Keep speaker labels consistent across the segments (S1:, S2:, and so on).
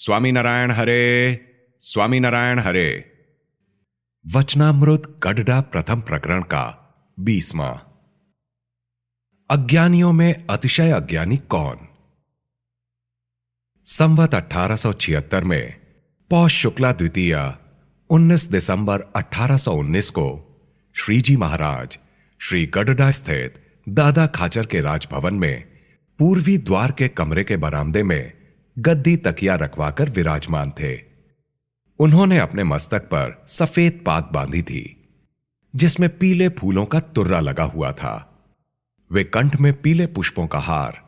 S1: स्वामीनारायण हरे, स्वामीनारायण हरे। वचनामृत गडडा प्रथम प्रकरण का 20वां। अज्ञानियों में अतिशय अज्ञानी कौन? संवत 1876 में पौष शुक्ला द्वितीया 19 दिसंबर 1819 को श्रीजी महाराज श्री गडडा स्थित दादा खाचर के राजभवन में पूर्वी द्वार के कमरे के बरामदे में गद्दी तकिया रखवाकर विराजमान थे। उन्होंने अपने मस्तक पर सफेद पाग बांधी थी, जिसमें पीले फूलों का तुर्रा लगा हुआ था। वे कंठ में पीले पुष्पों का हार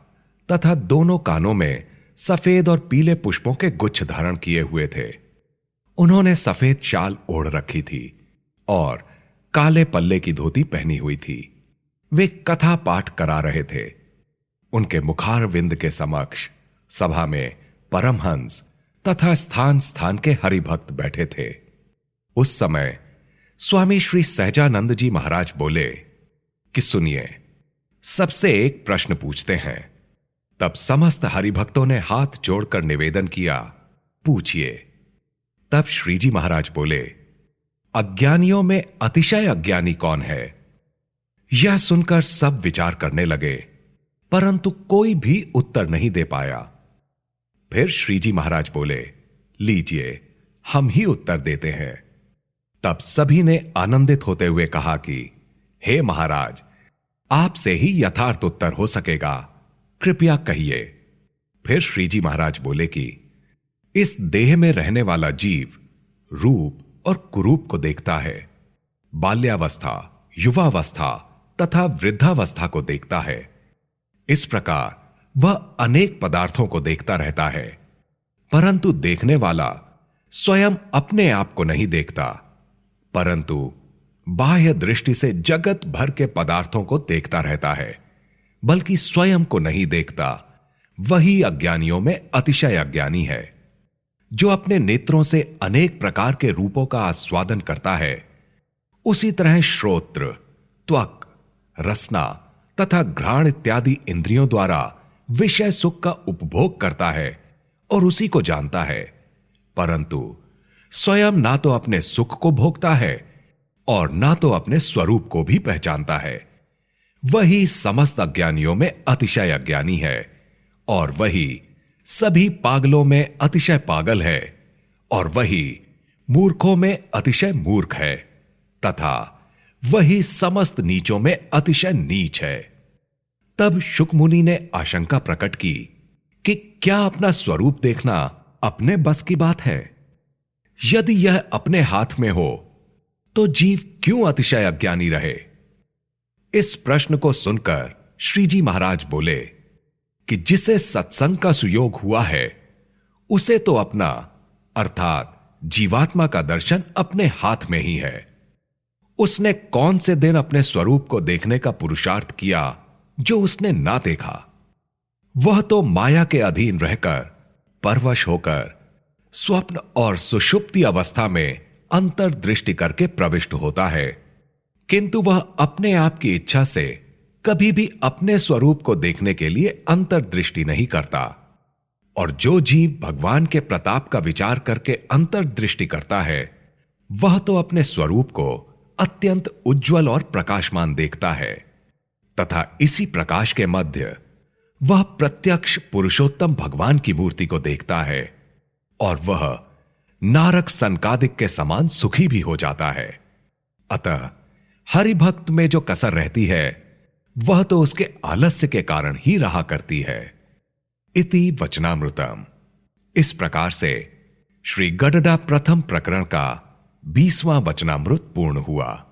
S1: तथा दोनों कानों में सफेद और पीले पुष्पों के गुच्छ धारण किए हुए थे। उन्होंने सफेद शाल ओढ़ रखी थी और काले पल्ले की धोती पहनी हुई थी। वे कथा पाठ करा रहे थे। उनके मुखार विंद के समक्ष सभा में परमहंस तथा स्थान स्थान के हरिभक्त बैठे थे। उस समय स्वामी श्री सहजानंद जी महाराज बोले कि सुनिए, सबसे एक प्रश्न पूछते हैं। तब समस्त हरिभक्तों ने हाथ जोड़कर निवेदन किया, पूछिए। तब श्रीजी महाराज बोले, अज्ञानियों में अतिशय अज्ञानी कौन है? यह सुनकर सब विचार करने लगे, परंतु कोई भी उत्तर नहीं दे पाया। फिर श्रीजी महाराज बोले, लीजिए, हम ही उत्तर देते हैं। तब सभी ने आनंदित होते हुए कहा कि हे महाराज, आपसे ही यथार्थ उत्तर हो सकेगा, कृपया कहिए। फिर श्रीजी महाराज बोले कि इस देह में रहने वाला जीव रूप और कुरूप को देखता है, बाल्यावस्था, युवावस्था तथा वृद्धावस्था को देखता है। इस प्रकार वह अनेक पदार्थों को देखता रहता है, परंतु देखने वाला स्वयं अपने आप को नहीं देखता, परंतु बाह्य दृष्टि से जगत भर के पदार्थों को देखता रहता है, बल्कि स्वयं को नहीं देखता। वही अज्ञानियों में अतिशय अज्ञानी है। जो अपने नेत्रों से अनेक प्रकार के रूपों का आस्वादन करता है, उसी तरह श्रोत्र, त्वक, रसना तथा घ्राण इत्यादि इंद्रियों द्वारा विषय सुख का उपभोग करता है और उसी को जानता है, परंतु स्वयं ना तो अपने सुख को भोगता है और ना तो अपने स्वरूप को भी पहचानता है। वही समस्त अज्ञानियों में अतिशय अज्ञानी है और वही सभी पागलों में अतिशय पागल है और वही मूर्खों में अतिशय मूर्ख है तथा वही समस्त नीचों में अतिशय नीच है। तब शुक मुनि ने आशंका प्रकट की कि क्या अपना स्वरूप देखना अपने बस की बात है? यदि यह अपने हाथ में हो तो जीव क्यों अतिशय अज्ञानी रहे? इस प्रश्न को सुनकर श्रीजी महाराज बोले कि जिसे सत्संग का सुयोग हुआ है, उसे तो अपना अर्थात जीवात्मा का दर्शन अपने हाथ में ही है। उसने कौन से दिन अपने स्वरूप को देखने का पुरुषार्थ किया जो उसने ना देखा? वह तो माया के अधीन रहकर परवश होकर स्वप्न और सुषुप्ति अवस्था में अंतर्दृष्टि करके प्रविष्ट होता है, किंतु वह अपने आप की इच्छा से कभी भी अपने स्वरूप को देखने के लिए अंतर्दृष्टि नहीं करता। और जो जीव भगवान के प्रताप का विचार करके अंतर्दृष्टि करता है, वह तो अपने स्वरूप को अत्यंत उज्जवल और प्रकाशमान देखता है तथा इसी प्रकाश के मध्य वह प्रत्यक्ष पुरुषोत्तम भगवान की मूर्ति को देखता है और वह नारक सनकादिक के समान सुखी भी हो जाता है। अतः हरिभक्त में जो कसर रहती है, वह तो उसके आलस्य के कारण ही रहा करती है। इति वचनामृतम। इस प्रकार से श्री गडडा प्रथम प्रकरण का 20वां वचनामृत पूर्ण हुआ।